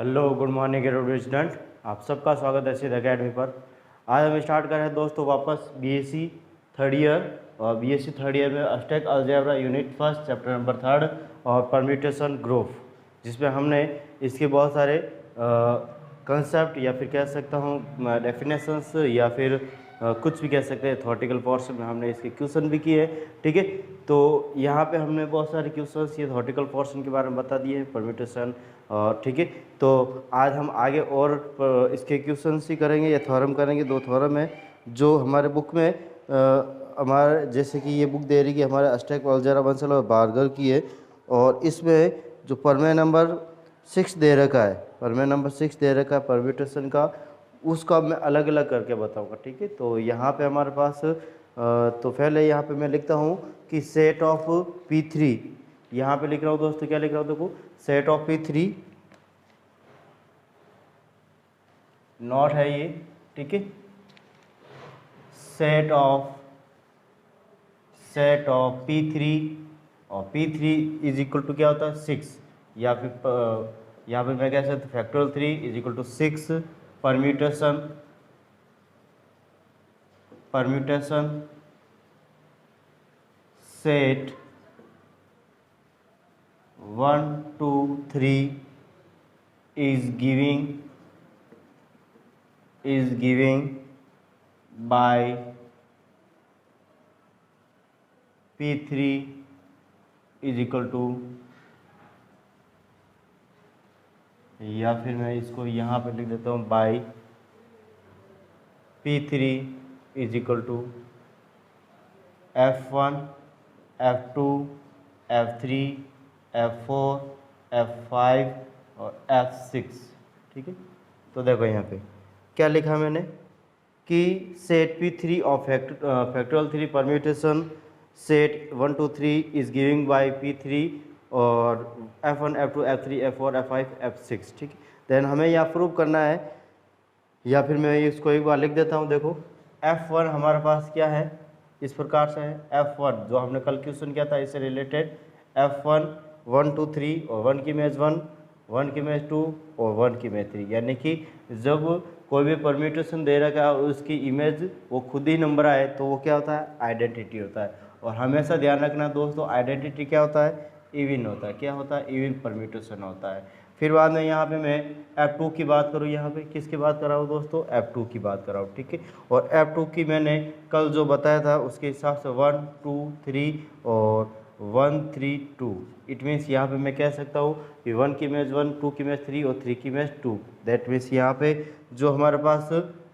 Hello good morning student, आप सबका स्वागत है सिद्ध अकेडमी पर। आज हम स्टार्ट कर रहे हैं दोस्तों वापस बीएससी थर्ड ईयर। और बीएससी थर्ड ईयर में Aztec algebra unit first chapter number 3 और परम्यूटेशन ग्रुप, जिसमें हमने इसके बहुत सारे कंसेप्ट या फिर कह सकता हूँ डेफिनेशंस या फिर कुछ भी कह सकते हैं थ्योरेटिकल पोर्शन में हमने इसके क्वेश्चन भी किए हैं। ठीक है, तो यहाँ पे हमने बहुत सारे क्वेश्चंस ये थ्योरेटिकल पोर्शन के बारे में बता दिए हैं, परम्यूटेशन। ठीक है, तो आज हम आगे और इसके क्वेश्चंस ही करेंगे या थ्योरम करेंगे। दो थ्योरम है जो हमारे बुक में हमारे जैसे कि ये बुक दे रही है हमारे अस्टेक अलजेब्रा बंसल और बार्गर की है, और इसमें जो प्रमेय नंबर 6 दे रखा है, प्रमेय नंबर 6 दे रखा है परम्यूटेशन का, उसका मैं अलग अलग करके बताऊंगा। ठीक है, तो यहाँ पे हमारे पास तो पहले यहाँ पे मैं लिखता हूँ कि सेट ऑफ P3, यहाँ पे लिख रहा हूँ दोस्तों, क्या लिख रहा हूँ देखो, सेट ऑफ P3 नॉट है ये। ठीक है, सेट ऑफ P3 और P3 इज इक्वल टू क्या होता है 6, या फिर यहाँ पे मैं कह सकता हूँ factorial 3 is equal to 6 permutation set 1 2 3 is giving by P3 is equal to, या फिर मैं इसको यहाँ पे लिख देता हूँ by P3 is equal to F1 F2 F3 F4 F5 और F6। ठीक है, तो देखो यहाँ पे क्या लिखा मैंने कि set P3 of factorial 3 permutation set 1 2 3 is giving by P3 और F1 F2 F3 F4 F5 F6। ठीक है, देन हमें यहाँ प्रूव करना है, या फिर मैं इसको एक बार लिख देता हूँ। देखो F1 हमारे पास क्या है, इस प्रकार से है F1 जो हमने कल क्वेश्चन किया था इससे रिलेटेड, F1 1 2 3 और 1 की इमेज 1 1 की इमेज 2 और 1 की इमेज 3, यानी कि जब कोई भी परम्यूटेशन दे रखा है और उसकी इमेज वो खुद ही नंबर आए तो वो क्या होता है, आइडेंटिटी होता है। और हमेशा ध्यान रखना दोस्तों, आइडेंटिटी क्या होता है, इवन होता है। क्या होता है, इवन परम्यूटेशन होता है। फिर बाद में यहाँ पे मैं F2 की बात करूँ, यहाँ पे किसकी बात कर रहा हूँ दोस्तों, F2 की बात कर रहा हूँ। ठीक है, और F2 की मैंने कल जो बताया था उसके हिसाब से 1 2 3 और 1 3 2, इट मीन्स यहाँ पे मैं कह सकता हूँ कि 1 की इमेज 1 2 की इमेज 3 और 3 की इमेज 2। दैट मीन्स यहाँ पे जो हमारे पास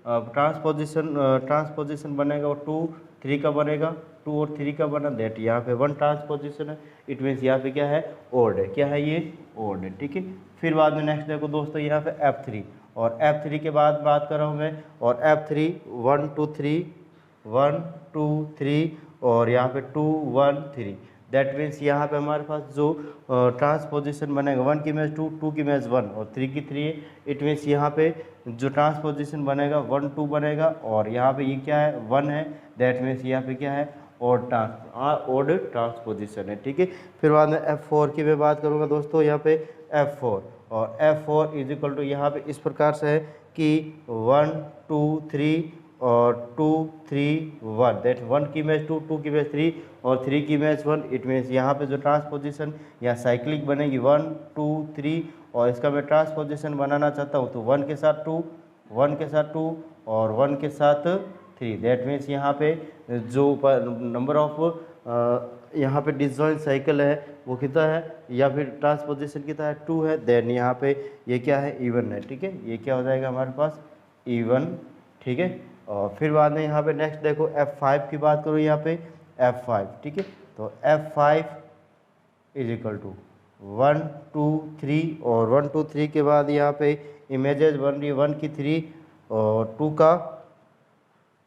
ट्रांसपोजिशन बनेगा वो 2 3 का बनेगा, 2 और 3 का बना, दैट यहाँ पे 1 ट्रांसपोजिशन है। इट मीन्स यहाँ पे क्या है, ओड है। क्या है ये, ओड है। ठीक है, फिर बाद में नेक्स्ट देखो दोस्तों यहाँ पे F3, और F3 के बाद बात कर रहा हूँ मैं, और F3 1 2 3 1 2 3 और यहाँ पे 2 1 3। दैट मीन्स यहाँ पे हमारे पास जो ट्रांसपोजिशन बनेगा 1 की इमेज 2 2 की इमेज 1 और 3 की 3। इट मीन्स यहाँ पे जो ट्रांसपोजिशन बनेगा 1 2 बनेगा, और यहाँ पे ये क्या है, 1 है। दैट मीन्स यहाँ पे क्या है, ओड ट्रांसपोजिशन है। ठीक है, फिर बाद में F4 की मैं बात करूँगा दोस्तों, यहाँ पे F4, और F4 इज इक्वल टू यहाँ पे इस प्रकार से है कि 1 2 3 और 2 3 1। दैट 1 की इमेज 2 2 की इमेज 3 और 3 की इमेज 1। इट मीन्स यहाँ पे जो ट्रांसपोजिशन या साइक्लिक बनेगी 1 2 3, और इसका मैं ट्रांसपोजिशन बनाना चाहता हूँ तो 1 के साथ 2 1 के साथ 2 और 1 के साथ 3। दैट मीन्स यहाँ पे जो नंबर ऑफ यहाँ पे डिसजॉइंट साइकिल है वो कितना है, या फिर ट्रांसपोजिशन कितना है, 2 है। देन यहाँ पे ये क्या है, इवन है। ठीक है, ये क्या हो जाएगा हमारे पास, इवन। ठीक है, और फिर बाद में यहाँ पे नेक्स्ट देखो F5 की बात करूँ, यहाँ पे F5। ठीक है, तो F5 इज इक्वल टू 1 2 3 और 1 2 3 के बाद यहाँ पे इमेजेस बन रही है 1 की 3 और 2 का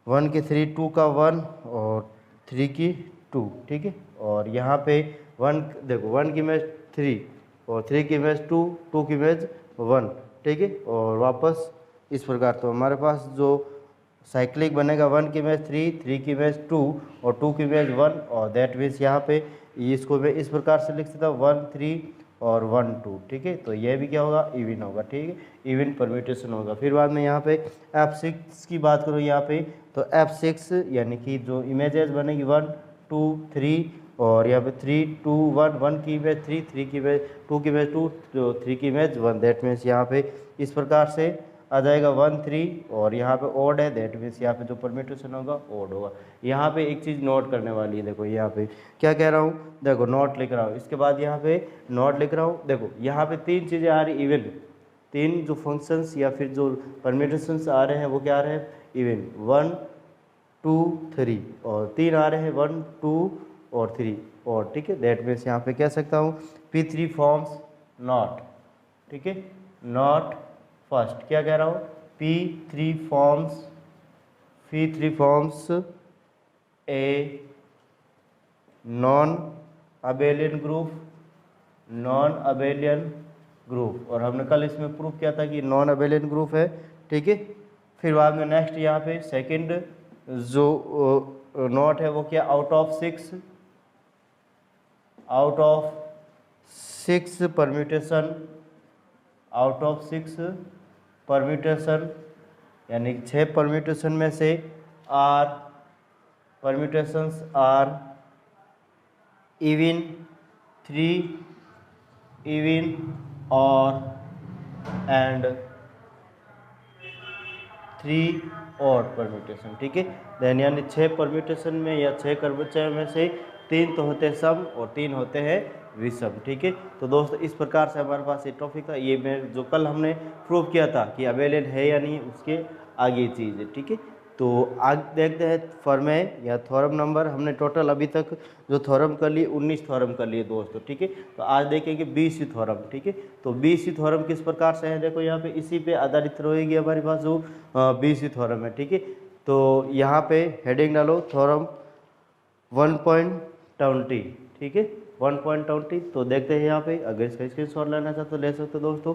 1 की 3 2 का 1 और 3 की 2। ठीक है, और यहाँ पे 1 देखो 1 की इमेज 3 और 3 की इमेज 2 2 की इमेज 1। ठीक है, और वापस इस प्रकार तो हमारे पास जो साइक्लिक बनेगा 1 की इमेज 3 3 की इमेज 2 और 2 की इमेज 1, और दैट मीन्स यहाँ पे इसको मैं इस प्रकार से लिख सकता हूँ 1 3 और 1 2, ठीक है। तो ये भी क्या होगा, इवन होगा, ठीक है, इवन परम्यूटेशन होगा। फिर बाद में यहाँ पे F6 की बात करूँ यहाँ पे, तो F6 यानी कि जो इमेजेस बनेगी 1 2 3, और यहाँ पे 3 2 1, 1 की इमेज 3, 3 की इमेज 2, की इमेज 2, तो 3 की इमेज 1, दैट मीन्स यहाँ पे इस प्रकार से आ जाएगा 1 3, और यहाँ पे ओड है, दैट मीन्स यहाँ पे जो परम्यूटेशन होगा ओड होगा। यहाँ पे एक चीज़ नोट करने वाली है, देखो यहाँ पे क्या कह रहा हूँ, देखो नोट लिख रहा हूँ, इसके बाद यहाँ पे नोट लिख रहा हूँ। देखो यहाँ पे 3 चीज़ें आ रही इवन, 3 जो फंक्शंस या फिर जो परम्यूटेशंस आ रहे हैं वो क्या आ रहे हैं, इवन 1 2 3, और 3 आ रहे हैं 1 2 और 3, और ठीक है, दैट मीन्स यहाँ पे कह सकता हूँ P3 फॉर्म्स नॉट, ठीक है, नॉट फर्स्ट। क्या कह रहा हूँ, P3 forms a non abelian group, और हमने कल इसमें प्रूफ किया था कि नॉन अबेलियन ग्रुप है, ठीक है। फिर बाद में नेक्स्ट यहाँ पे सेकंड जो नॉट है वो क्या, आउट ऑफ सिक्स परम्यूटेशन, यानी 6 परम्यूटेशन में से परम्यूटेशंस आर इवन 3 इवन और एंड 3 और परम्यूटेशन, ठीक है। देन यानी 6 परम्यूटेशन में या 6 कर्मचारियों में से 3 तो होते हैं सम और 3 होते हैं विषम, ठीक है। तो दोस्तों इस प्रकार से हमारे पास ये टॉपिक था, ये मैं जो कल हमने प्रूव किया था कि अबेलियन है या नहीं, उसके आगे चीज़ है, ठीक है। तो आज देखते हैं फॉर्में या थ्योरम नंबर, हमने टोटल अभी तक जो थ्योरम कर लिए 19 थ्योरम कर लिए दोस्तों, ठीक है। तो आज देखेंगे 20वीं थ्योरम, ठीक है। तो 20वीं थ्योरम किस प्रकार से है, देखो यहाँ पे इसी पे आधारित रहेगी हमारे पास जो 20वीं थ्योरम है, ठीक है। तो यहाँ पे हेडिंग डालो थ्योरम 1.20, ठीक है, 1.20। तो देखते हैं यहाँ पे, अगर इसका स्क्रीनशॉट लेना चाहते तो ले सकते हो दोस्तों।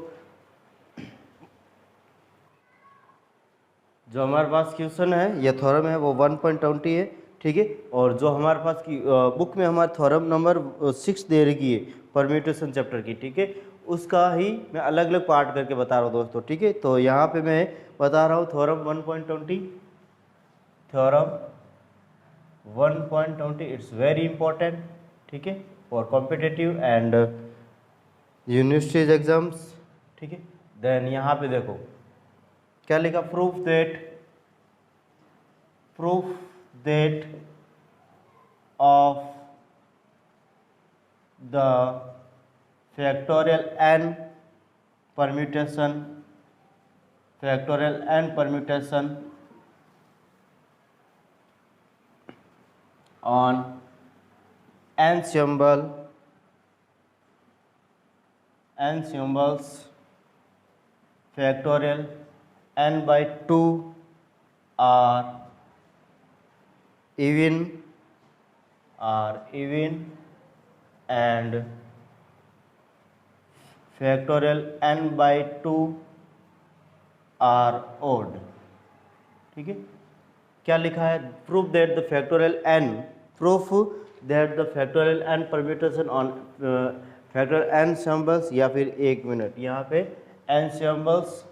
जो हमारे पास क्वेश्चन है या थ्योरम है वो 1.20 है, ठीक है। और जो हमारे पास की बुक में हमारा थ्योरम नंबर 6 दे रखी है परम्यूटेशन चैप्टर की, ठीक है, उसका ही मैं अलग अलग पार्ट करके बता रहा हूँ दोस्तों, ठीक है। तो यहाँ पे मैं बता रहा हूँ थ्योरम 1.20, इट्स वेरी इंपॉर्टेंट, ठीक है, for competitive and universities exams, ठीक है। देन यहाँ पे देखो क्या लिखा, proof that of the factorial n permutation on n symbols factorial n by 2 are even and factorial n by 2 are odd, ठीक है। क्या लिखा है, proof that the factorial n permutation on factorial n samples, या फिर 1 minute यहाँ पे n samples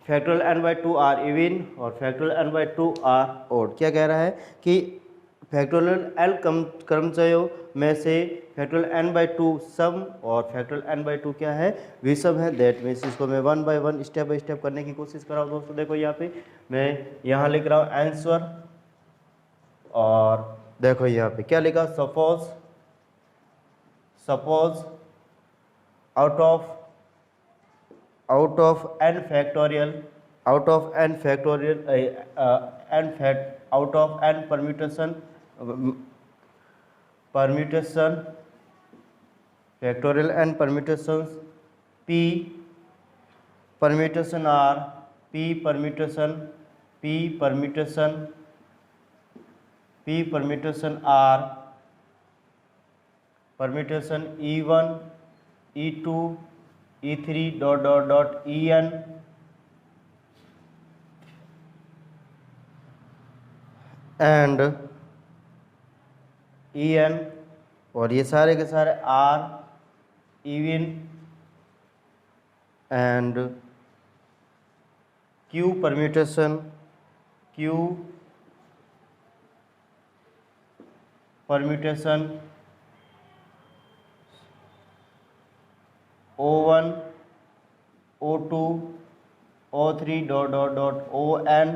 factorial n by 2 are even और factorial n by 2 are odd. क्या कह रहा है कि फैक्टोरियल n कर्मचारियों में से फैक्टोरियल n by 2 सम और फैक्टोरियल n by 2 क्या है, विषम है। दैट मीन्स इसको मैं 1 by 1 स्टेप बाय स्टेप करने की कोशिश कर रहा हूँ दोस्तों। देखो यहाँ पे मैं यहाँ लिख रहा हूँ आंसर, और देखो यहाँ पे क्या लिखा, suppose out of n factorial permutation factorial n permutations p permutation are p permutation are permutation e1 e2 e3 en and en, और ये सारे के सारे are even and q permutation O1 O2 O3 dot dot dot ON,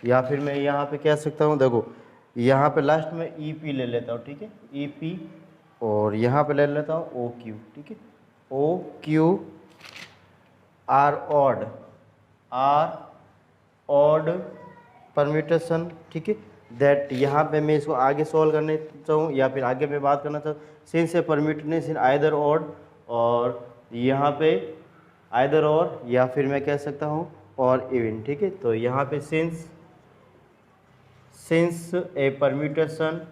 या फिर मैं यहाँ पे कह सकता हूँ, देखो यहाँ पे लास्ट में EP ले लेता हूँ, ठीक है, EP, और यहाँ पे ले लेता हूँ OQ, ठीक है, OQ आर ऑड परम्यूटेशन, ठीक है, दैट यहाँ पे मैं इसको आगे सॉल्व करने चाहूँ या फिर आगे मैं बात करना चाहूँ, since a permutation in either odd, और यहाँ पे आइदर और, या फिर मैं कह सकता हूँ और इवन, ठीक है। तो यहाँ पे since a permutation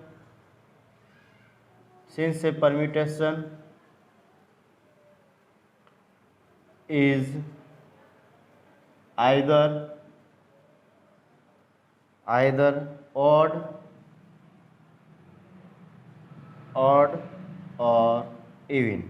is either odd और इवन,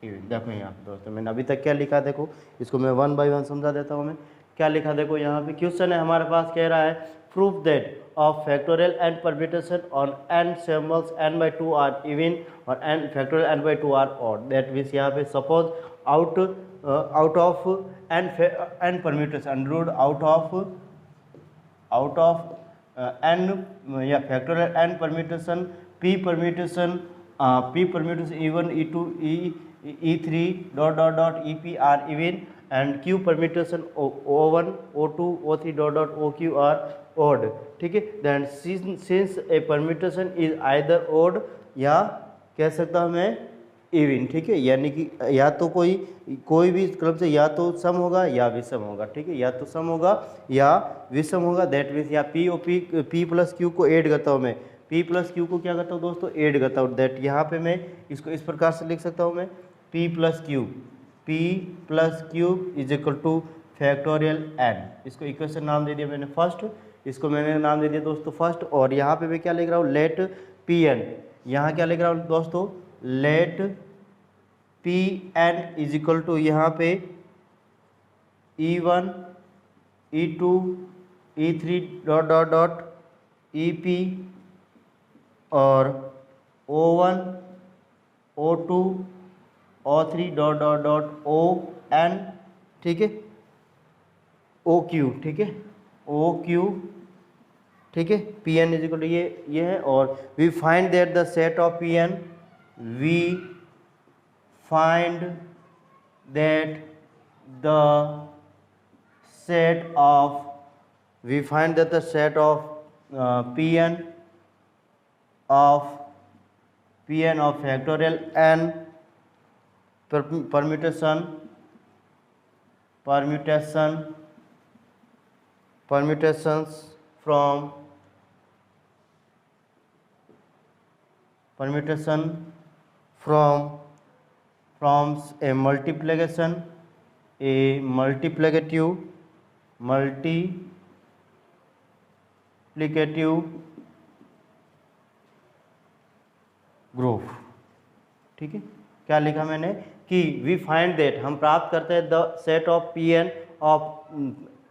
देखो यहाँ पे दोस्तों मैंने अभी तक क्या लिखा, देखो इसको मैं वन बाय वन समझा देता हूँ। मैं क्या लिखा, देखो यहाँ पे क्वेश्चन है हमारे पास, कह रहा है proof that of factorial and permutation on n symbols n/2 are even और n factorial n/2 are odd, that means यहाँ पे suppose out of n permutation under out of n या factorial n permutation p permutation E1 E2 E3 dot dot dot EP are even and Q permutation O1 O2 O3 dot dot OQ are odd, ठीक है। Then since a permutation is either odd, या कह सकता हूँ मैं even, ठीक है, यानी कि या तो कोई भी क्रम से या तो सम होगा या विषम होगा, ठीक है, या तो सम होगा या विषम होगा, दैट मीन्स या P प्लस Q को ऐड करता हूँ मैं, P प्लस Q को क्या करता हूँ दोस्तों, ऐड करता हूँ, दैट यहाँ पे मैं इसको इस प्रकार से लिख सकता हूँ मैं, P plus Q is equal to factorial n, इसको इक्वेशन नाम दे दिया मैंने फर्स्ट, इसको मैंने नाम दे दिया दोस्तों फर्स्ट, और यहाँ पे मैं क्या लिख रहा हूँ, लेट Pn, यहाँ क्या लिख रहा हूँ दोस्तों, let Pn is equal to यहाँ पे E1 E2 E3 dot dot dot EP और O1 O2 O3 dot dot dot ON, ठीक है, OQ, ठीक है, OQ, ठीक है, Pn इज इक्वल टू ये है, और we find that the set of Pn, we find that the set of Pn of factorial n permutations from a multiplicative group, ठीक है। क्या लिखा मैंने कि वी फाइंड दैट, हम प्राप्त करते हैं the set of Pn of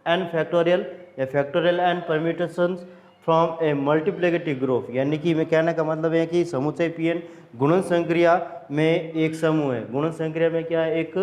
n factorial या factorial n permutations from a multiplicative group, यानी कि मैं कहने का मतलब है कि समुच्चय Pn गुणन संक्रिया में एक समूह है, गुणन संक्रिया में क्या है, एक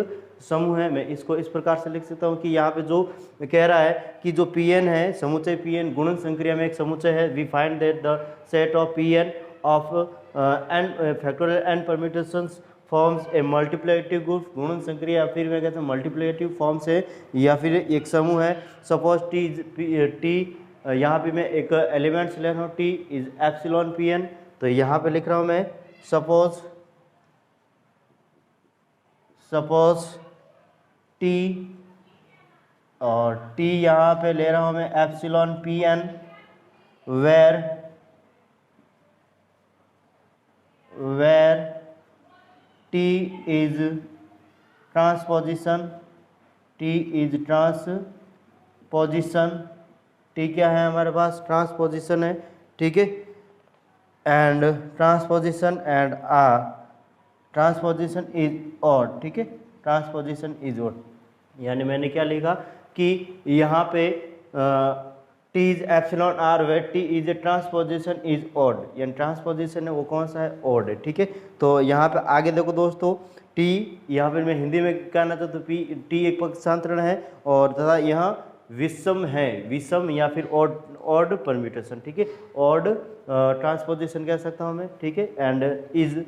समूह है। मैं इसको इस प्रकार से लिख सकता हूँ कि यहाँ पे जो कह रहा है कि जो Pn है, समुच्चय Pn गुणन संक्रिया में एक समुच्चय है, we find that the set of Pn of n factorial n permutations forms a multiplicative group, गुणन संक्रिया या फिर मैं कहता हूँ मल्टीप्लिकेटिव फॉर्म से या फिर एक समूह है। सपोज टी यहाँ पे मैं एक एलिमेंट्स ले रहा हूँ, टी इज एप्सिलॉन Pn, तो यहाँ पे लिख रहा हूँ मैं सपोज टी, और टी यहाँ पे ले रहा हूँ मैं epsilon Pn, where T is transposition, T क्या है हमारे पास, ट्रांसपोजिशन है, ठीक है। And transposition and are, transposition is odd, ठीक है, ट्रांसपोजिशन इज ऑड। यानी मैंने क्या लिखा कि यहाँ पे T is epsilon R where T is a transposition is odd, यानी ट्रांसपोजिशन है वो कौन सा है, ऑड है, ठीक है। तो यहाँ पे आगे देखो दोस्तों, टी यहाँ पे मैं हिंदी में कहना चाहता हूँ, टी एक पक्षांतरण है और तथा यहाँ विषम है, विषम या फिर ऑड परम्यूटेशन, ठीक है, ऑड ट्रांसपोजिशन कह सकता हूँ मैं, ठीक है। एंड इज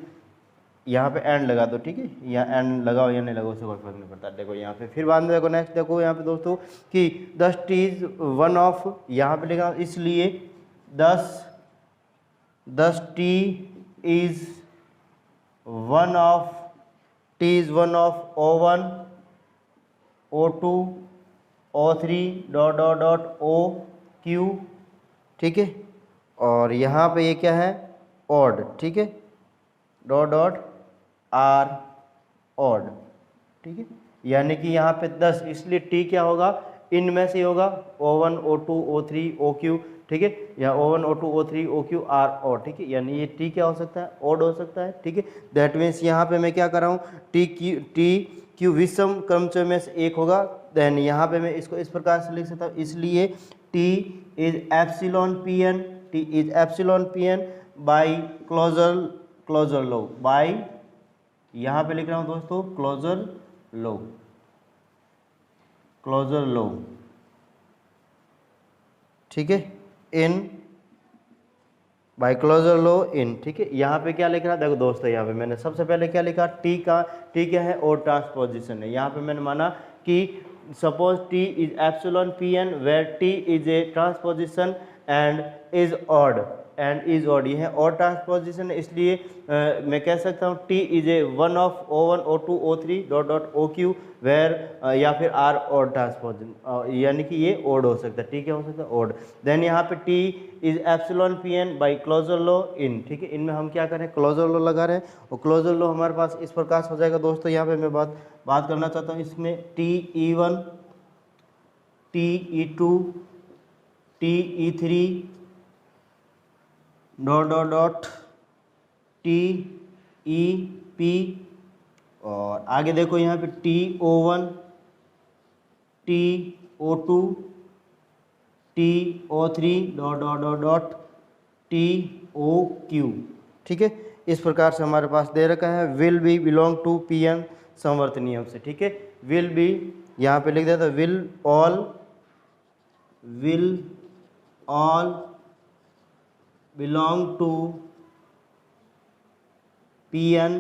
यहाँ पे एंड लगा दो, ठीक है, या एंड लगाओ या नहीं लगाओ उससे कोई फर्क नहीं पड़ता। देखो यहाँ पे फिर बाद में देखो नेक्स्ट देखो यहाँ पे दोस्तों कि 10 टी इज वन ऑफ, यहाँ पे लिखा इसलिए 10 T is one of, T is one of O1 O2 O3 dot dot dot OQ, ठीक है। और यहाँ पे ये क्या है, ऑड, ठीक है, डॉट डॉट आर ऑड, ठीक है। यानी कि यहाँ पे 10, इसलिए टी क्या होगा, इनमें से होगा O1 O2 O3 OQ, ठीक है, या O1 O2 O3 OQ are odd, ठीक है। यानी ये टी क्या हो सकता है, ऑड हो सकता है, ठीक है। दैट मीन्स यहाँ पे मैं क्या कर रहा हूँ, टी क्यू विषम क्रमचय में से एक होगा। देन यहाँ पे मैं इसको इस प्रकार से लिख सकता हूँ, इसलिए T is epsilon P N, T is epsilon P N by closure law, by यहाँ पे लिख रहा हूँ दोस्तों क्लोजर लॉ, ठीक है, in by closure law in, ठीक है। यहाँ पे क्या लिख रहा है, देखो दोस्तों यहाँ पे मैंने सबसे पहले क्या लिखा, टी क्या है, और ट्रांसपोजिशन है। यहाँ पे मैंने माना कि suppose T is epsilon P N where T is a transposition and is odd, यह है ऑड ट्रांसपोजिशन है, इसलिए मैं कह सकता हूँ T is a one of O1 O2 O3 dot dot OQ where या फिर आर ऑड ट्रांसपोजिशन, यानी कि ये ऑड हो सकता है, ठीक है, हो सकता है ऑड। देन यहाँ पे T is epsilon P N by closure law in, ठीक है, इनमें हम क्या करें, क्लोजर लॉ लगा रहे हैं और क्लोजर लॉ हमारे पास इस प्रकार से हो जाएगा दोस्तों। यहाँ पे मैं बात करना चाहता हूँ इसमें TE1 TE2 TE3 dot dot dot TEP, और आगे देखो यहाँ पे TO1 TO2 TO3 dot dot dot dot TOQ, ठीक है। इस प्रकार से हमारे पास दे रखा है will be belong to PN संवर्त नियम से, ठीक है। विल बी यहाँ पे लिख देता है will all belong to PN,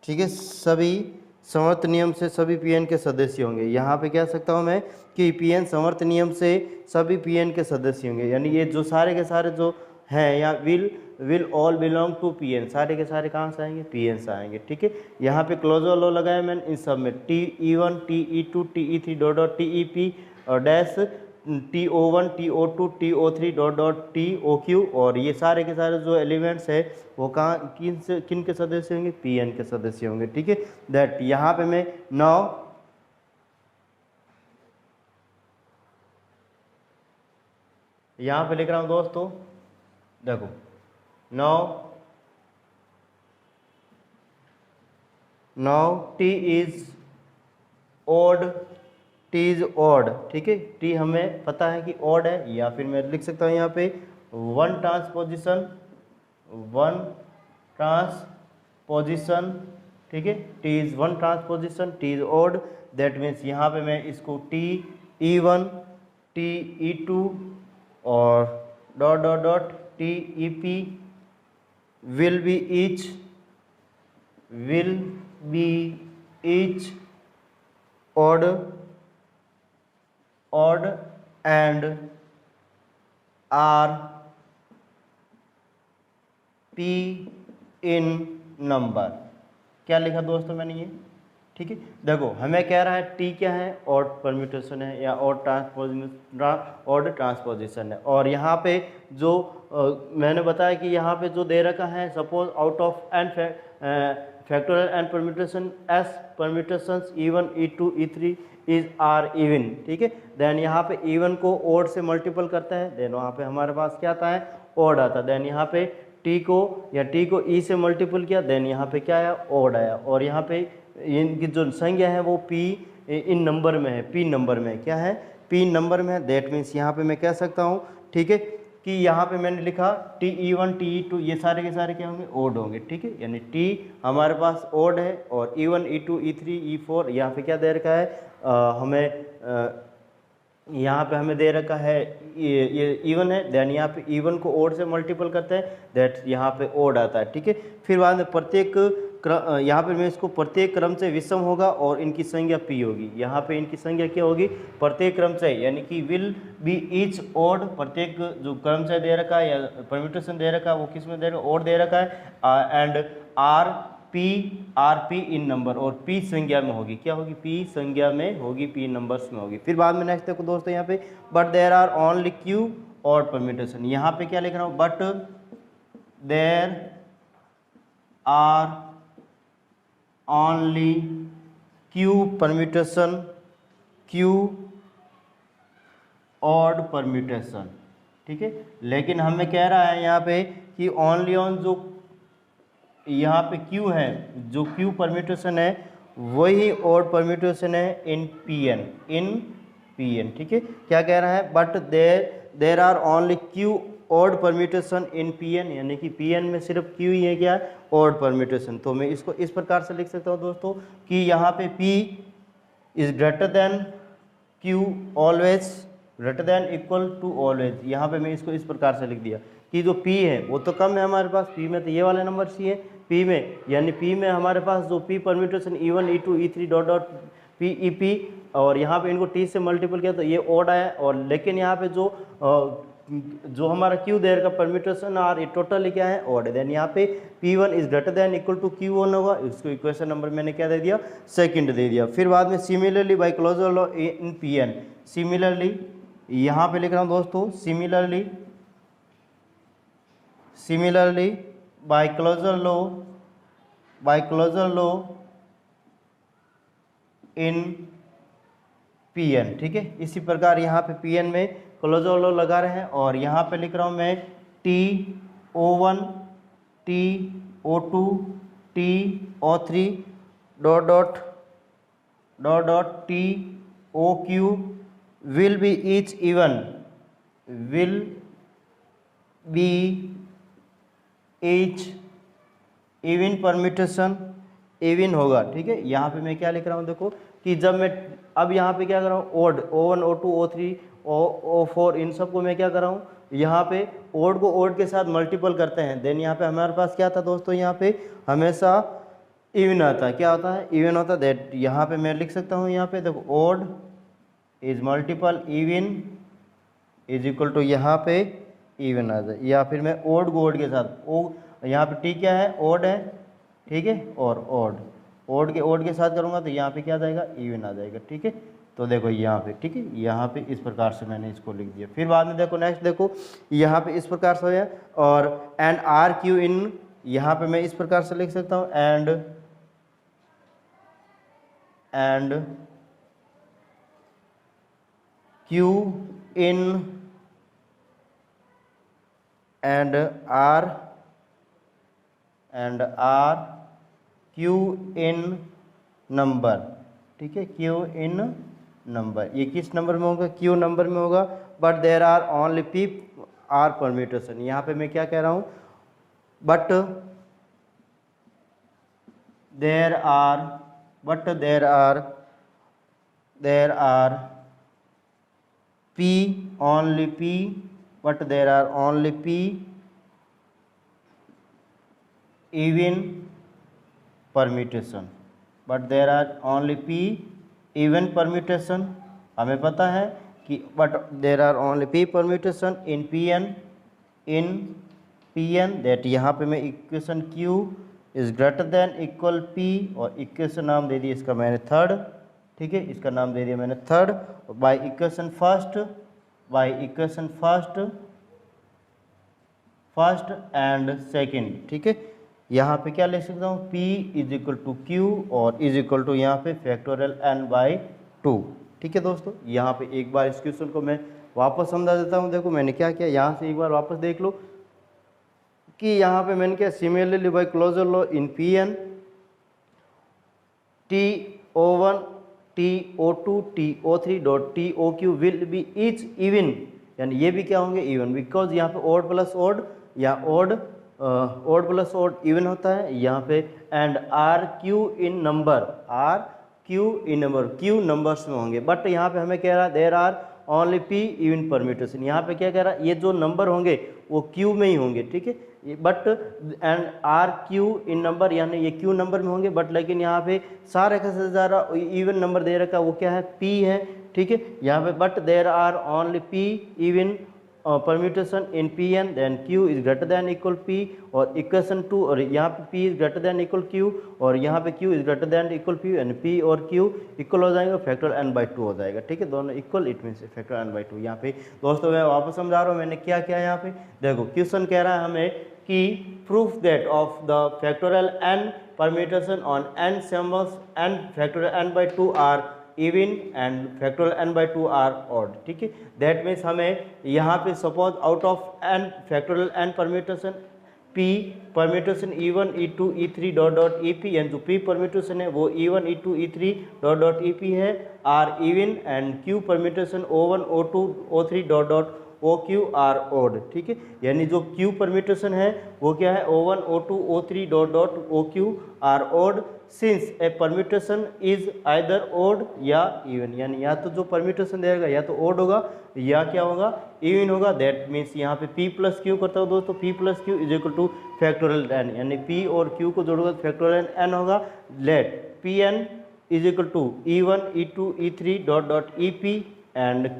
ठीक है, सभी संवर्त नियम से सभी PN के सदस्य होंगे। यहाँ पे कह सकता हूँ मैं कि PN संवर्त नियम से सभी PN के सदस्य होंगे, यानी ये जो सारे के सारे जो हैं या will all belong to PN, सारे के सारे कहाँ से आएंगे, PN से आएंगे, ठीक है। यहाँ पे क्लोजर लॉ लगाया मैंने इन सब में TE1 TE2 TE3 dot dot TEP और dash TO1 TO2 TO3 dot dot TOQ, और ये सारे के सारे जो एलिमेंट्स है वो कहाँ किन के सदस्य होंगे, PN के सदस्य होंगे, ठीक है। दैट यहाँ पे मैं यहाँ पे लिख रहा हूँ दोस्तों, देखो नाउ टी इज ऑड, ठीक है, टी हमें पता है कि ऑड है, या फिर मैं लिख सकता हूँ यहाँ पे वन ट्रांसपोजिशन, ठीक है, T is one transposition, T is odd. That means यहाँ पे मैं इसको TE1 TE2 और dot dot dot TEP will B each odd and are P in number। क्या लिखा दोस्तों मैंने ये, ठीक है। देखो हमें कह रहा है टी क्या है, ऑड परम्यूटेशन है या ऑड ट्रांसपोजिशन है, और यहाँ पे जो मैंने बताया कि यहाँ पे जो दे रखा है suppose out of N factorial and permutation S permutations E1 E2 E3 is are even, ठीक है। देन यहाँ पे इवन को ऑड से मल्टीपल करता है, देन वहाँ पे हमारे पास क्या आता है, ओड आता, देन यहाँ पे टी को या टी को ई से मल्टीपल किया, देन यहाँ पे क्या आया, ओड आया। और यहाँ पे इनकी जो संख्या है वो पी इन नंबर में है, पी नंबर में क्या है, पी नंबर में है। दैट मीन्स यहाँ पे मैं कह सकता हूँ, ठीक है, कि यहाँ पे मैंने लिखा T E one T E two, ये सारे के सारे क्या होंगे, ओड होंगे, ठीक है। यानी टी हमारे पास ओड है और E one E two E three E four यहाँ पे क्या दे रखा है, यहाँ पे हमें दे रखा है ये इवन है, देन यहाँ पे इवन को ओड से मल्टीपल करते हैं, दैट यहाँ पे ओड आता है, ठीक है। फिर बाद में प्रत्येक यहाँ पे मैं इसको प्रत्येक क्रम से विषम होगा और इनकी संख्या पी होगी। यहाँ पे इनकी संख्या क्या होगी, प्रत्येक क्रम से, यानी कि विल बी ईच ओड, प्रत्येक जो क्रम से दे रखा है या परम्यूटेशन दे रखा है वो किस में दे रखा है, ओड दे रखा है। And R P in number, और पी संख्या में होगी, क्या होगी, पी संख्या में होगी, पी नंबर्स में होगी। फिर बाद में नेक्स्ट देखो दोस्तों यहाँ पे, but there are only Q और परम्यूटेशन। यहाँ पे क्या लिख रहा हूँ, but there are only Q permutation, Q odd permutation, ठीक है। लेकिन हमें कह रहा है यहाँ पे कि ओनली ऑन जो यहाँ पे क्यू है, जो क्यू परम्यूटेशन है वही ऑड परम्यूटेशन है इन पीएन, ठीक है। क्या कह रहा है, but there are only Q odd permutation in PN, यानी कि पीएन में सिर्फ क्यू ही है क्या, ऑड परम्यूटेशन। तो मैं इसको इस प्रकार से लिख सकता हूँ दोस्तों कि यहाँ पे P is greater than Q always, greater than equal to always. यहाँ पे मैं इसको इस प्रकार से लिख दिया कि जो पी है वो तो कम है हमारे पास, पी में तो ये वाले नंबर सी है, पी में यानी पी में हमारे पास जो P permutation E one E two E three dot dot P E P, और यहाँ पे इनको टी से मल्टीपल किया तो ये ऑड आया। और लेकिन यहाँ पे जो हमारा क्यू देर का परम्यूटेशन और ये टोटल क्या है, ऑड है। देन यहाँ पे P1 is greater than equal to Q1 होगा, इसको इक्वेशन नंबर मैंने क्या दे दिया, सेकंड दे दिया। फिर बाद में similarly by closure law in Pn, similarly यहाँ पे लिख रहा हूँ दोस्तों, similarly by closure law in Pn, ठीक है। इसी प्रकार यहाँ पे Pn में क्लोजर लॉ लगा रहे हैं और यहाँ पे लिख रहा हूँ मैं TO1 TO2 TO3 dot dot dot dot TOQ will be each even, will be each even permutation, even होगा, ठीक है। यहाँ पे मैं क्या लिख रहा हूँ देखो कि जब मैं अब यहाँ पे क्या कर रहा हूँ, odd O1 O2 O3 O4 इन सब को मैं क्या कर रहा हूँ, यहाँ पे ओड को ओड के साथ मल्टीपल करते हैं। देन यहाँ पे हमारे पास क्या था दोस्तों, यहाँ पे हमेशा इवन आता है, क्या होता है, इवन होता है। दैट यहाँ पे मैं लिख सकता हूँ, यहाँ पे देखो odd is multiple even is equal to यहाँ पे इवन आ जाए, या फिर मैं ओड को ओड के साथ, ओ यहाँ पे टी क्या है, ओड है, ठीक है, और ओड के ओड के साथ करूँगा तो यहाँ पे क्या आ जाएगा, इवन आ जाएगा, ठीक है। तो देखो यहाँ पे, ठीक है, यहाँ पे इस प्रकार से मैंने इसको लिख दिया। फिर बाद में देखो नेक्स्ट देखो यहाँ पे इस प्रकार से है, और एंड आर क्यू इन, यहाँ पे मैं इस प्रकार से लिख सकता हूँ, and Q in and are Q in number, ठीक है, क्यू इन नंबर, ये किस नंबर में होगा, क्यू नंबर में होगा। But there are only P R permutation, यहाँ पे मैं क्या कह रहा हूँ, but there are P only P, but there are only P even permutation, but there are only p even permutation, हमें पता है कि but there are only p permutation in Pn that यहाँ पे मैं equation q is greater than equal p, और equation नाम दे दिया इसका मैंने थर्ड, ठीक है, इसका नाम दे दिया मैंने third, by equation first and second, ठीक है। यहाँ पे क्या लिख सकता हूँ, P is equal to Q और इज इक्वल टू यहाँ पे फैक्टोरियल n/2, ठीक है दोस्तों। यहाँ पे एक बार इस क्वेश्चन को मैं वापस समझा देता हूँ। देखो मैंने क्या किया, यहाँ से एक बार वापस देख लो, कि यहाँ पे मैंने क्या similarly by closure law in Pn TO1 TO2 TO3 dot TOQ will be each even, यानी ये भी क्या होंगे इवन, बिकॉज यहाँ पे ओड प्लस ओड या ओड प्लस ओड इवन होता है यहाँ पे। And are Q in number, are Q in number, Q numbers में होंगे, बट यहाँ पे हमें कह रहा है there are only P even permutation. यहाँ पे क्या कह रहा है, ये जो नंबर होंगे वो क्यू में ही होंगे, ठीक है, but and are Q in number, यानी ये क्यू नंबर में होंगे, बट लेकिन यहाँ पे सारे का ज़्यादा इवन नंबर दे रखा है वो क्या है, पी है, ठीक है। यहाँ पे but there are only P even permutation in Pn, then Q is greater than equal P, और इक्वेशन 2, और यहाँ पे P is greater than equal Q, और यहाँ पे Q is greater than equal P, and P और Q equal हो जाएगा, फैक्टर n/2 हो जाएगा, ठीक है, दोनों equal, it means factor n/2। यहाँ पे दोस्तों मैं वापस समझा रहा हूँ मैंने क्या किया यहाँ पे। देखो क्वेश्चन कह रहा है हमें कि proof that of the factorial n permutation on n symbols n factorial n/2 are even and factorial n/2 are odd, ठीक है। दैट मीन्स हमें यहाँ पे suppose out of n factorial n permutation p permutation e1 e2 e3 dot dot ep, and जो p permutation है वो e1 e2 e3 dot dot ep है, are even, and q permutation o1 o2 o3 dot dot OQ are odd, ठीक है, यानी जो Q permutation है वो क्या है O1 O2 O3 dot dot OQ are odd, since a permutation is either odd या इवन, यानी या तो जो परम्यूटेशन देगा या तो ओड होगा या क्या होगा, इवन होगा। दैट मीन्स यहाँ पे P प्लस Q करता हूँ दोस्तों, P plus Q is equal to factorial n, यानी P और Q को जोड़ोगे तो फैक्टोरियल n होगा। Let Pn is equal to E1 E2 E3 dot dot EP and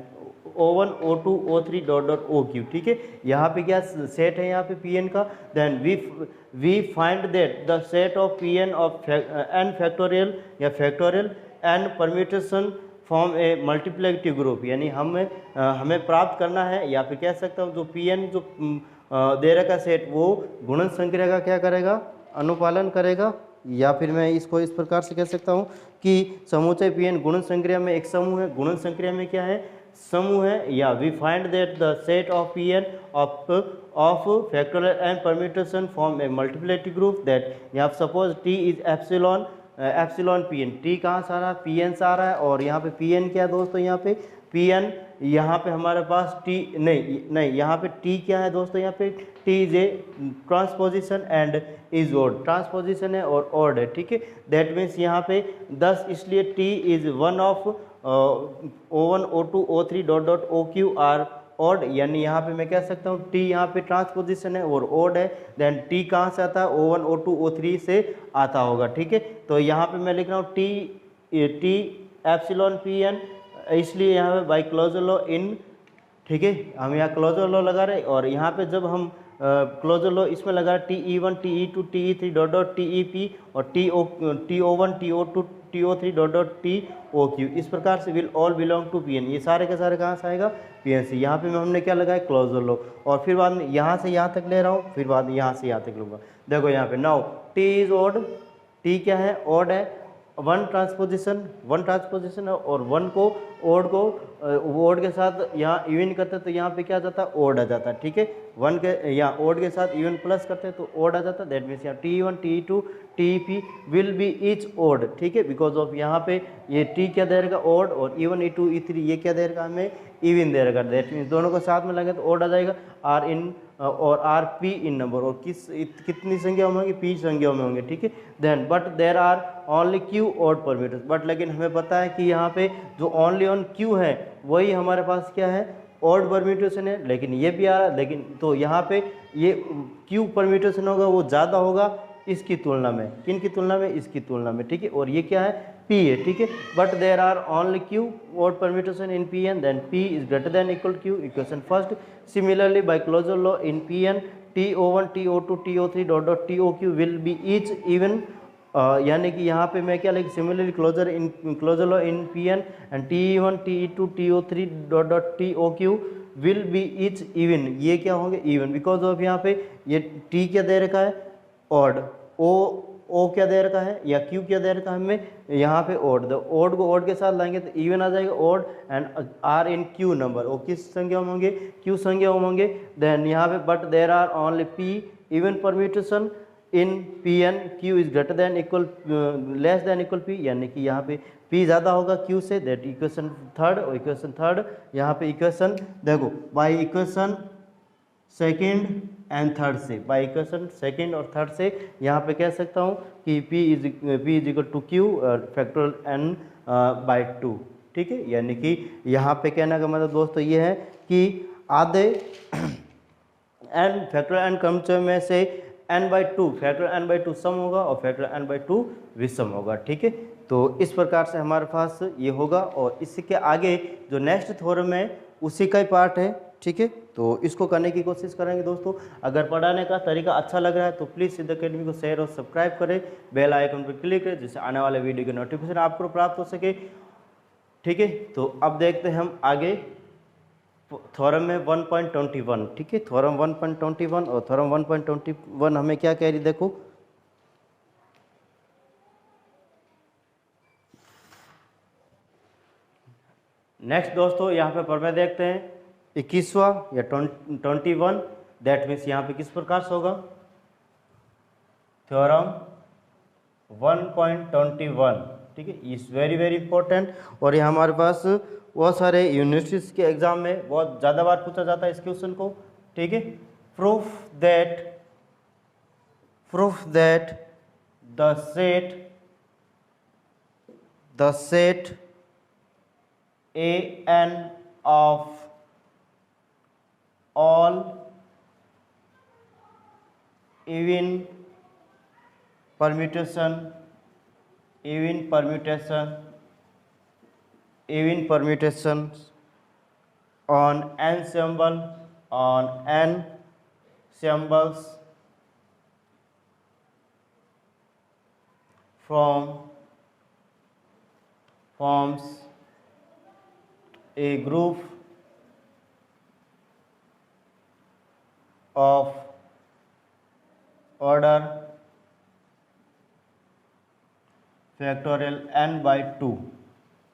O1 O2 O3 dot dot OQ, ठीक है। यहाँ पे क्या सेट है यहाँ पे Pn का, then we find that the set of Pn of n factorial या factorial n permutation form a multiplicative group, यानी हमें प्राप्त करना है, या फिर कह सकता हूँ जो Pn जो दे रखा सेट वो गुणन संक्रिया का क्या करेगा, अनुपालन करेगा, या फिर मैं इसको इस प्रकार से कह सकता हूँ कि समुच्चय Pn गुणन संक्रिया में एक समूह है, गुणन संक्रिया में क्या है, समूह है, या we find that the set of Pn of factorial n permutation form a multiplicative group, that यहाँ suppose T is epsilon Pn, T कहाँ से आ रहा है, Pn से आ रहा है, और यहाँ पे Pn क्या है दोस्तों, यहाँ पे Pn यहाँ पे हमारे पास T नहीं यहाँ पे T क्या है दोस्तों, यहाँ पे T is a transposition and is odd, transposition है और ओड है, ठीक है। दैट मीन्स यहाँ पे 10, इसलिए T is one of O1 O2 O3 dot dot OQ are odd, यानी यहाँ पे मैं कह सकता हूँ T यहाँ पे ट्रांसपोजिशन है और ओड है, देन T कहाँ से आता है, O1 O2 O3 से आता होगा, ठीक है। तो यहाँ पे मैं लिख रहा हूँ T एप्सिलॉन Pn, इसलिए यहाँ पे बाय क्लोजर लॉ इन, ठीक है, हम यहाँ क्लोजर लॉ लगा रहे, और यहाँ पे जब हम क्लोजर लॉ इसमें लगा TE1 TE2 TE3 dot dot TEP और TO1 TO2 TO3 dot dot TOQ, इस प्रकार से will all belong to Pn, ये सारे के सारे कहाँ से आएगा, Pn से। यहाँ पे हमने क्या लगाया, क्लोजर लॉ, और फिर बाद में यहाँ से यहाँ तक ले रहा हूँ, फिर बाद में यहाँ से यहाँ तक लूँगा। देखो यहाँ पे now T is odd, T क्या है, ओड है, वन ट्रांसपोजिशन है, और वन को ओड के साथ यहाँ इवन करते हैं तो यहाँ पे क्या आ जाता है, ओड आ जाता है, ठीक है। वन के यहाँ ओड के साथ इवन प्लस करते हैं तो ओड आ जाता है, दैट मीन्स यहाँ T1 T2 TEP will be each odd, ठीक है, बिकॉज ऑफ यहाँ पे ये T क्या दे रहेगा, ओड, और E1 E2 E3 ये क्या दे रहेगा, हमें इवन दे रहेगा, दैट मीन्स दोनों को साथ में लगे तो ओड आ जाएगा, आर इन और आर पी इन नंबर, और कितनी संख्या में होंगे, P संख्याओं में होंगे, ठीक है। Then but there are only Q odd permutation, but लेकिन हमें पता है कि यहाँ पे जो ओनली ऑन Q है वही हमारे पास क्या है, ओड परम्यूटेशन है, लेकिन ये भी आ रहा है, लेकिन तो यहाँ पे ये Q परम्यूटेशन होगा वो ज़्यादा होगा इसकी तुलना में, किन की तुलना में, इसकी तुलना में, ठीक है, और ये क्या है, P है, ठीक है। But there are only Q odd permutation in Pn, then P is greater than equal Q, equation first. Similarly by closure law in Pn TO1 TO2 TO3 dot dot TOQ will be each even, यानी कि यहाँ पे मैं क्या लिख, similarly closure law in Pn and T1 T2 TO3 dot dot TOQ will be each even, ये क्या होंगे, इवन, बिकॉज ऑफ यहाँ पे ये T क्या दे रखा है, ऑड, ओ क्या दे रखा है या क्यू क्या दे रखा है हमें, यहाँ पे ओड, ओड को ओड के साथ लाएंगे तो इवन आ जाएगा odd, and are in Q number, वो किस संख्या में होंगे, क्यू संख्या में होंगे। देन यहाँ पे but there are only P even permutation in P N, Q is greater than equal less than equal P, यानी कि यहाँ पे पी ज़्यादा होगा क्यू से, दैट इक्वेशन थर्ड। और इक्वेशन थर्ड यहाँ पे इक्वेशन देखो by equation second and third से, बाई इक्वेशन सेकेंड और थर्ड से यहाँ पे कह सकता हूँ कि P is equal to Q factorial n by 2, ठीक है। यानी कि यहाँ पे कहने का मतलब दोस्तों ये है कि आधे n फैक्टोरियल n क्रमचय में से n/2 फैक्टोरियल n/2 सम होगा और फैक्टोरियल n/2 विषम होगा, ठीक है। तो इस प्रकार से हमारे पास ये होगा, और इसके आगे जो नेक्स्ट थ्योरम है उसी का ही पार्ट है, ठीक है। तो इसको करने की कोशिश करेंगे दोस्तों। अगर पढ़ाने का तरीका अच्छा लग रहा है तो प्लीज़ सिद्ध अकेडमी को शेयर और सब्सक्राइब करें, बेल आइकन पर क्लिक करें जिससे आने वाले वीडियो की नोटिफिकेशन आपको प्राप्त हो सके, ठीक है। तो अब देखते हैं हम आगे थ्योरम में 1.21, ठीक है। थ्योरम 1.21 और थ्योरम 1.21 हमें क्या कह रही, देखो नेक्स्ट दोस्तों यहाँ पे प्रमेय देखते हैं 21वां या 21, दैट मीन्स यहाँ पे किस प्रकार से होगा, थ्योरम 1.21, ठीक है। इज वेरी वेरी इंपॉर्टेंट, और ये हमारे पास बहुत सारे यूनिवर्सिटीज के एग्जाम में बहुत ज़्यादा बार पूछा जाता है इस क्वेश्चन को, ठीक है। Proof that the set an of all even permutations on n symbols forms a group of order factorial n/2,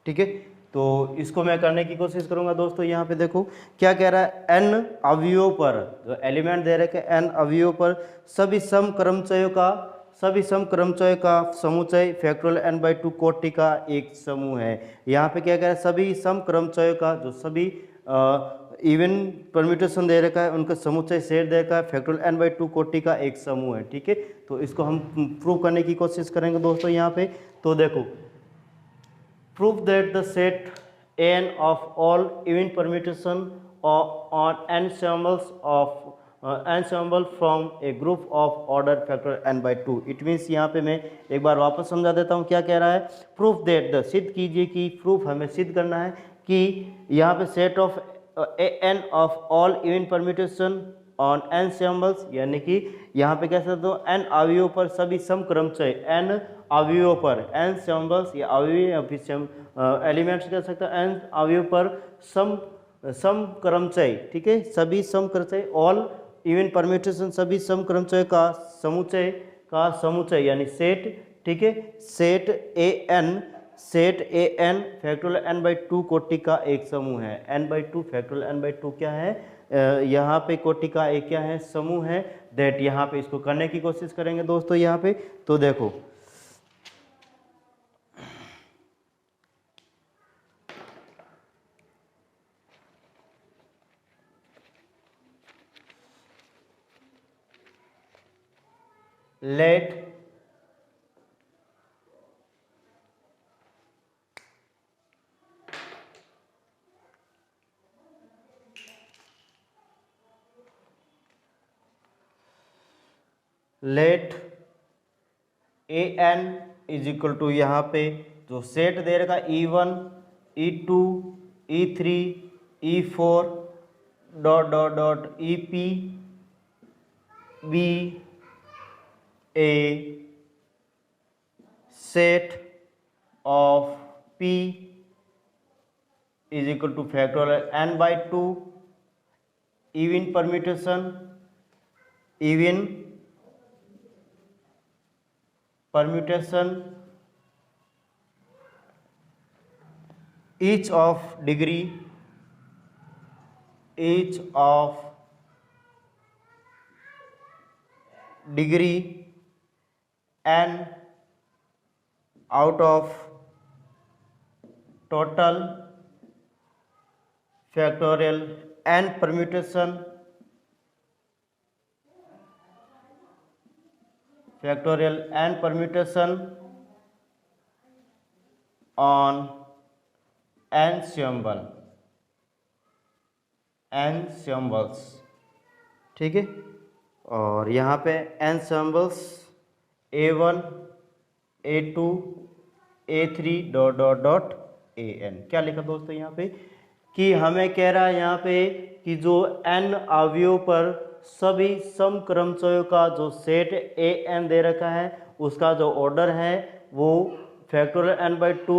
ठीक है। तो इसको मैं करने की कोशिश करूंगा दोस्तों। यहाँ पे देखो क्या कह रहा है, n अवयवों पर जो एलिमेंट दे रखे n अवयवों पर सभी सम क्रमचयों का समुच्चय फैक्टोरियल n/2 कोटि का एक समूह है। यहाँ पे क्या कह रहा है, सभी सम क्रमचयों का, जो सभी इवन परम्यूटेशन दे रखा है उनका समुच्चय सेट दे रखा है फैक्टोरियल n/2 कोटि का एक समूह है, ठीक है। तो इसको हम प्रूव करने की कोशिश करेंगे दोस्तों यहाँ पे। तो देखो, prove that the set n of all even permutation on n symbols from a group of order factor n/2। It means यहाँ पे मैं एक बार वापस समझा देता हूँ क्या कह रहा है। प्रूफ दैट द, सिद्ध कीजिए कि, प्रूफ हमें सिद्ध करना है कि यहाँ पे set of n of all even permutation on n symbols, यानी कि यहाँ पे कह सकते हो n अवयवों पर सभी सम क्रमचय, n अवयवों पर n symbols या अवयव या फिर एलिमेंट्स कह सकते हैं, n अवयवों पर सम क्रमचय, ठीक है, सभी सम क्रमचय ऑल इवन परम्यूटेशन सभी सम क्रमचय का समुच्चय यानी सेट, ठीक है। Set A N factorial n/2 कोटि का एक समूह है। n/2 फैक्टोरियल n/2 क्या है, यहाँ पे कोटि का एक क्या है, समूह है। दैट यहाँ पे इसको करने की कोशिश करेंगे दोस्तों यहाँ पे। तो देखो let an is equal to, यहाँ पे जो सेट दे रखा E1 E2 E3 E4 dot EP be a set of P is equal to factorial n/2 even permutation permutation each of degree n out of total factorial n permutation on ensembles, ठीक है। और यहाँ पे ensembles A1 A2 A3 dot dot dot AN। क्या लिखा दोस्तों यहाँ पे कि हमें कह रहा है यहाँ पे कि जो n अवयवों पर सभी समक्रमचयों का जो सेट AN दे रखा है उसका जो ऑर्डर है वो फैक्टोरियल n/2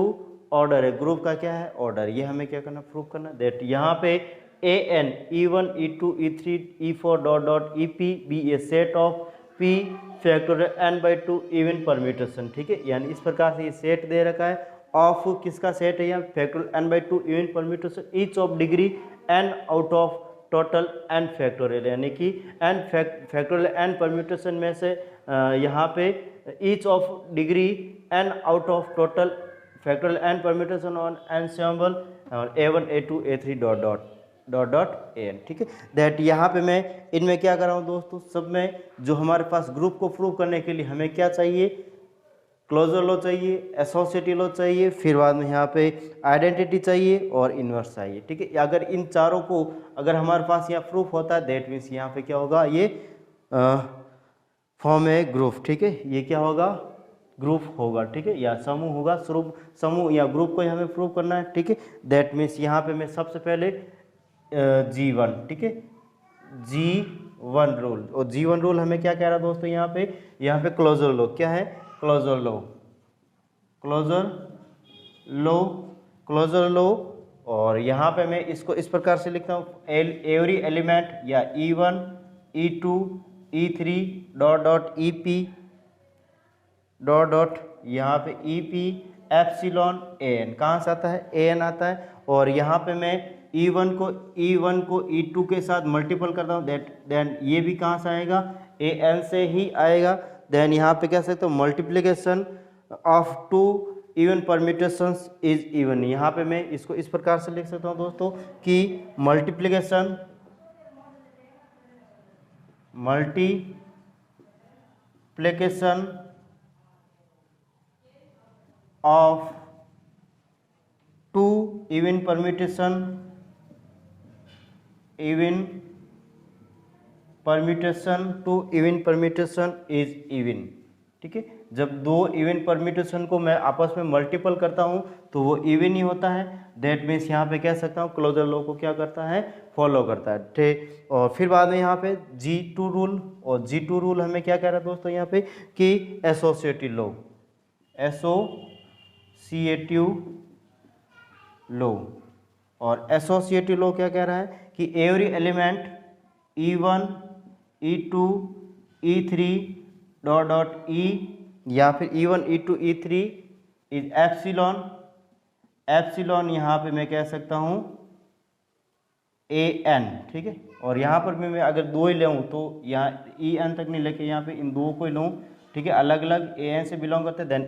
ऑर्डर है। ग्रुप का क्या है? ऑर्डर। ये हमें क्या करना? प्रूव करना। दैट यहाँ पे AN E1 E2 E3 E4 dot dot EP be a set of P factorial n/2 even permutation, ठीक है। यानी इस प्रकार से ये सेट दे रखा है ऑफ किसका सेट है? यहाँ factorial n/2 even permutation each of degree n out of total n factorial, यानी कि n फैक्टोरियल n परम्यूटेशन में से यहाँ पे each of degree n out of total factorial n permutation on ensemble और A1 A2 A3 dot dot dot dot AN, ठीक है। That यहाँ पे मैं इनमें क्या कर रहा हूँ दोस्तों, सब में जो हमारे पास ग्रुप को प्रूव करने के लिए हमें क्या चाहिए? क्लोजर लॉ चाहिए, एसोसिएटिव लॉ चाहिए, फिर बाद में यहाँ पे आइडेंटिटी चाहिए और इन्वर्स चाहिए, ठीक है। अगर इन चारों को अगर हमारे पास यहाँ प्रूफ होता है दैट मीन्स यहाँ पे क्या होगा? ये फॉर्म है ग्रुप, ठीक है। ये क्या होगा? ग्रुप होगा, ठीक है, या समूह होगा। समूह या ग्रुप को हमें प्रूव करना है, ठीक है। दैट मीन्स यहाँ पे मैं सबसे पहले G1, ठीक है, G1 रूल। और G1 रूल हमें क्या कह रहा है दोस्तों? यहाँ पे क्लोजर लॉ। क्या है? Closure law. और यहाँ पे मैं इसको इस प्रकार से लिखता हूँ, एवरी एलिमेंट या E1 E2 E3 dot dot EP dot dot यहाँ पे EP एप्सिलॉन AN कहाँ से आता है? AN आता है। और यहाँ पे मैं E1 को E2 के साथ मल्टीपल करता हूँ, देन ये भी कहाँ से आएगा? AN से ही आएगा। देन यहाँ पे कह सकते हो multiplication of two even permutations is even. यहाँ पे मैं इसको इस प्रकार से लिख सकता हूँ दोस्तों कि multiplication of two even permutation is even, ठीक है। जब दो इवन परम्यूटेशन को मैं आपस में मल्टीपल करता हूं तो वो इवन ही होता है। दैट मीन्स यहाँ पे कह सकता हूँ क्लोजर लॉ को क्या करता है? फॉलो करता है, ठीक। और फिर बाद में यहाँ पे G2 रूल। और G2 रूल हमें क्या कह रहा है दोस्तों यहाँ पे कि एसोसिएटिव लॉ। और एसोसिएटिव लॉ क्या कह रहा है कि every element E1 E2 E3 dot dot E या फिर E1 E2 E3 is epsilon यहाँ पे मैं कह सकता हूँ AN, ठीक है। और यहाँ पर भी मैं अगर दो ही लूँ तो यहाँ EN तक नहीं लेके यहाँ पे इन दो को ही लूँ, ठीक है, अलग अलग AN से बिलोंग करते हैं। Then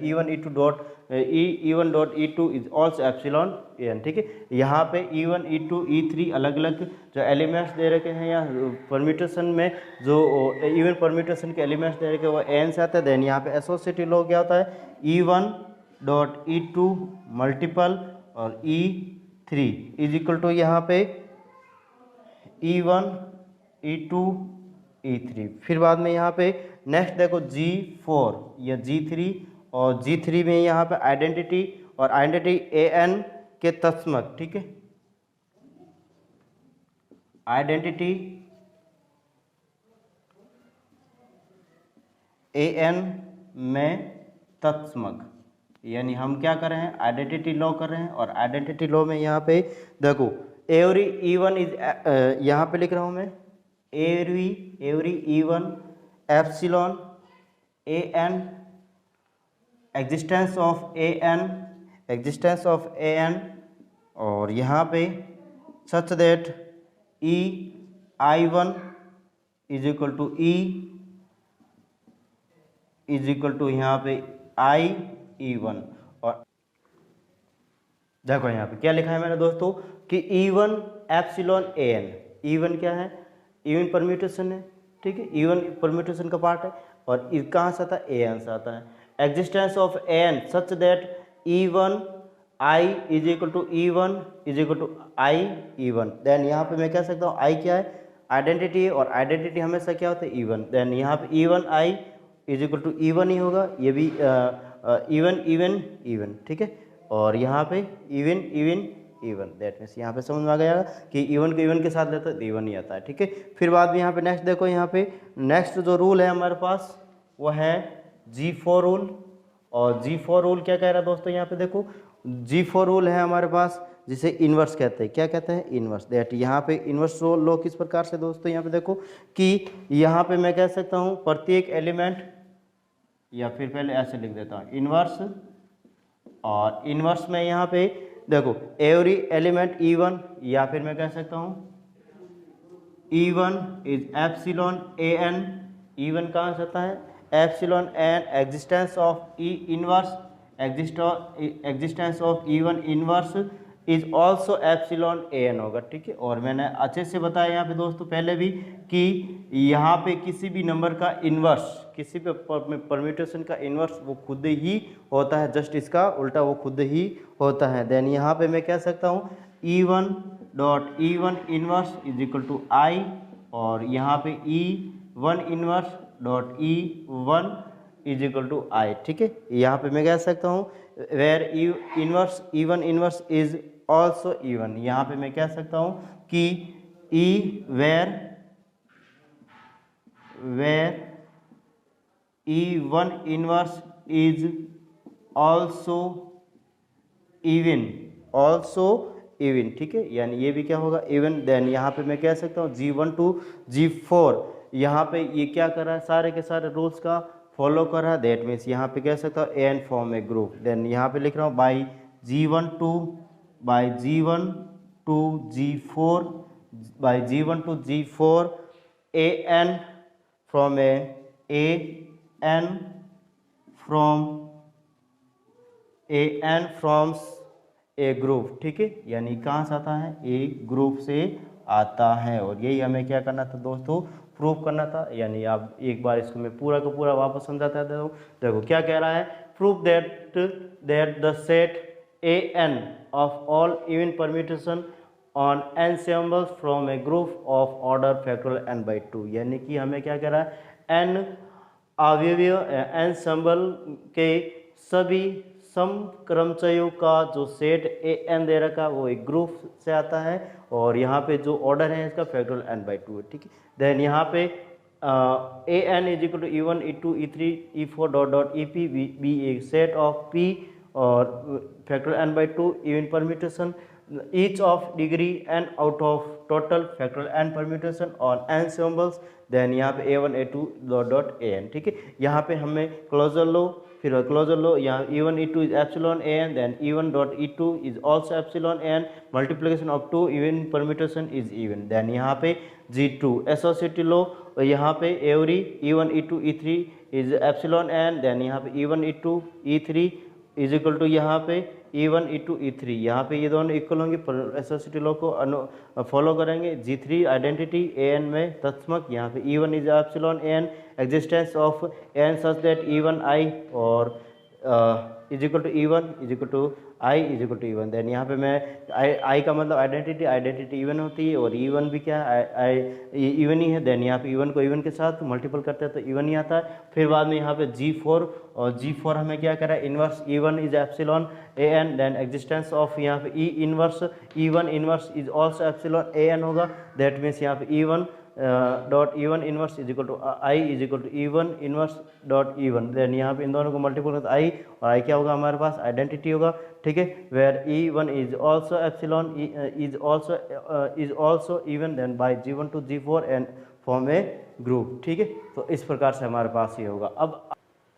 E1 dot E2 is also epsilon AN, ठीक है। यहाँ पे E1 E2 E3 अलग अलग जो एलिमेंट्स दे रखे हैं या परम्यूटेशन में जो इवन परम्यूटेशन के एलिमेंट्स दे रखे हैं वो AN से आता है। देन यहाँ पे एसोसिएटिव लॉ क्या होता है? E1 डॉट E2 मल्टीपल और E3 इज इक्वल टू यहाँ पे E1 E2 E3। फिर बाद में यहाँ पे नेक्स्ट देखो G4 या G3। और G3 में यहाँ पे आइडेंटिटी और आइडेंटिटी AN के तत्समक, ठीक है, आइडेंटिटी AN में तत्समक, यानी हम क्या कर रहे हैं? आइडेंटिटी लॉ कर रहे हैं। और आइडेंटिटी लॉ में यहाँ पे देखो एवरी E1 इज यहाँ पे लिख रहा हूँ मैं every E1 epsilon AN existence of A N और यहाँ पे such that E I one is equal to E is equal to यहाँ पे आई ई वन। और देखो यहाँ पे क्या लिखा है मैंने दोस्तों कि E one epsilon A N. E one क्या है, इवन परम्यूटेशन है, ठीक है, इवन परम्यूटेशन का पार्ट है और कहाँ से आता है, ए एन से आता है। Existence of A N such that E one I is equal to E one is equal to I E one. Then यहाँ पे मैं कह सकता हूँ आई क्या है, आइडेंटिटी है और आइडेंटिटी हमेशा क्या होता है, इवन। देन यहाँ पे E one I is equal to E one ही होगा, ये भी इवन इवन इवन, ठीक है। और यहाँ पे even even even, that means यहाँ पे समझ में आ गया कि इवन को इवन के साथ लेते हैं तो इवन ही आता है, ठीक है। फिर बाद में यहाँ पे नेक्स्ट देखो, यहाँ पे नेक्स्ट जो रूल है हमारे पास वो है G4 रूल। और G4 रूल क्या कह रहा है दोस्तों, यहाँ पे देखो G4 रूल है हमारे पास जिसे इन्वर्स कहते हैं। क्या कहते हैं, इन्वर्स। दैट यहाँ पे इन्वर्स लो किस प्रकार से दोस्तों, यहाँ पे देखो कि यहाँ पे मैं कह सकता हूँ प्रत्येक एलिमेंट, या फिर पहले ऐसे लिख देता हूँ इन्वर्स, और इन्वर्स में यहाँ पे देखो एवरी एलिमेंट E1, या फिर मैं कह सकता हूँ E1 is epsilon A N. E1 कहाँ से आता है, epsilon N existence of E inverse, existence of E1 inverse is also epsilon A N होगा, ठीक है। और मैंने अच्छे से बताया यहाँ पे दोस्तों पहले भी कि यहाँ पे किसी भी नंबर का इन्वर्स, किसी भी परम्यूटेशन का इन्वर्स वो खुद ही होता है, जस्ट इसका उल्टा वो खुद ही होता है। देन यहाँ पे मैं कह सकता हूँ E1 dot E1 inverse is equal to I, और यहाँ पे E1 inverse dot E1 is equal to I, ठीक है। यहाँ पे मैं कह सकता हूँ where inverse E1 inverse is also E1। यहाँ पे मैं कह सकता हूँ कि where E1 inverse is also even, ठीक है, यानी ये भी क्या होगा, इवन। देन यहाँ पे मैं कह सकता हूँ G1 टू G4, यहाँ पे ये क्या कर रहा है, सारे के सारे रूल्स का फॉलो कर रहा है। दैट मीन्स यहाँ पे कह सकता हूँ A N form a group. Then यहाँ पे लिख रहा हूँ by G1 to G4 by G1 to G4 A N from forms a group, ठीक है, यानी कहाँ से आता है, ए ग्रुप से आता है। और यही हमें क्या करना था दोस्तों, प्रूव करना था। यानी आप एक बार इसको मैं पूरा का पूरा वापस समझाता है। देखो क्या कह रहा है, prove that the set A N of all even permutation on ensembles from a group of order factorial n by 2। यानी कि हमें क्या कह रहा है, n अवयवीय ensemble के सभी समक्रमचयों का जो सेट ए एन दे रखा है वो एक ग्रुप से आता है, और यहाँ पे जो ऑर्डर है इसका फैक्टोरियल n by 2 है, ठीक है। देन यहाँ पे A n is equal to E1 E2 E3 E4 dot dot EP be a set of P और factorial n by 2 even permutation each of degree n out of total factorial n permutation on ensembles। Then यहाँ पे A1 A2 dot dot an, ठीक है। यहाँ पे हमें closure लो, फिर closure लो, यहाँ E1 E2 is epsilon an, then E1 dot E2 is also epsilon an, multiplication of 2 even permutation is even. Then यहाँ पे G2 एसोसिएटिव लो, और यहाँ पे every E1 E2 E3 is epsilon n, then यहाँ पे E1 E2 E3 is equal to यहाँ पे E1 E2 E3, यहाँ पे ये दोनों इक्वल होंगे, एसोसिएटिव लॉ को फॉलो करेंगे। G3 आइडेंटिटी an में तत्समक, यहाँ पे E1 is epsilon an, existence of an such that E1 I और is equal to E1 is equal to I is equal to E1। Then यहाँ पे मैं I का मतलब आइडेंटिटी E1 होती है, और E1 भी क्या है, E1 ही है। देन यहाँ पे E1 को E1 के साथ मल्टीपल करते हैं तो E1 ही आता है। फिर बाद में यहाँ पे G4, और G4 हमें क्या करा है, inverse E1 is epsilon an, then existence of यहाँ पे E inverse E1 inverse is also epsilon an होगा। दैट मीन्स यहाँ पे E1 dot E1 inverse is equal to I is equal to E1 inverse dot E1। Then यहाँ पे इन दोनों को multiple करते I, और I क्या होगा हमारे पास, आइडेंटिटी होगा, ठीक है। Where E1 is also epsilon is also even, then by G1 to G4 and form a group, ठीक है। तो इस प्रकार से हमारे पास ये होगा। अब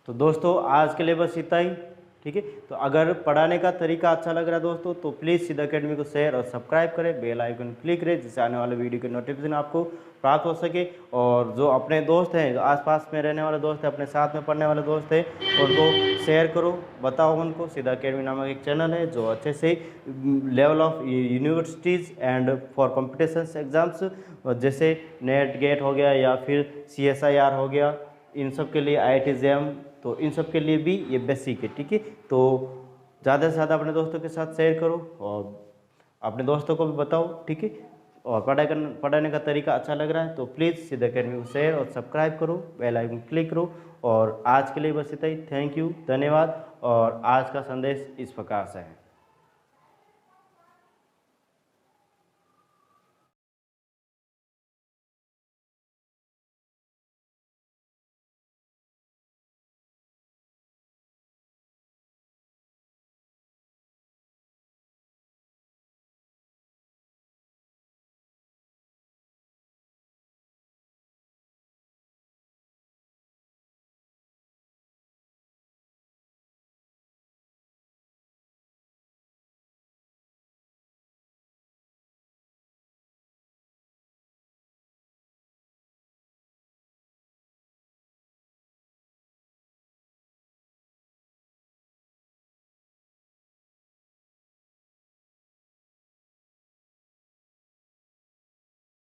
तो दोस्तों आज के लिए बस इतना ही, ठीक है। तो अगर पढ़ाने का तरीका अच्छा लग रहा है दोस्तों तो प्लीज़ सिद्ध अकेडमी को शेयर और सब्सक्राइब करें, बेल आइकन क्लिक करें, जिससे आने वाले वीडियो की नोटिफिकेशन आपको प्राप्त हो सके। और जो अपने दोस्त हैं, जो आसपास में रहने वाले दोस्त हैं, अपने साथ में पढ़ने वाले दोस्त हैं, उनको शेयर करो, बताओ उनको। सिद्ध अकेडमी नामक एक चैनल है जो अच्छे से level of universities and for competitions exams, जैसे नेट गेट हो गया या फिर CSIR हो गया, इन सब के लिए IIT JAM, तो इन सब के लिए भी ये बेसिक है, ठीक है। तो ज़्यादा से ज़्यादा अपने दोस्तों के साथ शेयर करो और अपने दोस्तों को भी बताओ, ठीक है। और पढ़ाने का तरीका अच्छा लग रहा है तो प्लीज़ सिद्ध अकेडमी को शेयर और सब्सक्राइब करो, बेल आइकन क्लिक करो। और आज के लिए बस इतना ही। थैंक यू, धन्यवाद। और आज का संदेश इस प्रकार से है।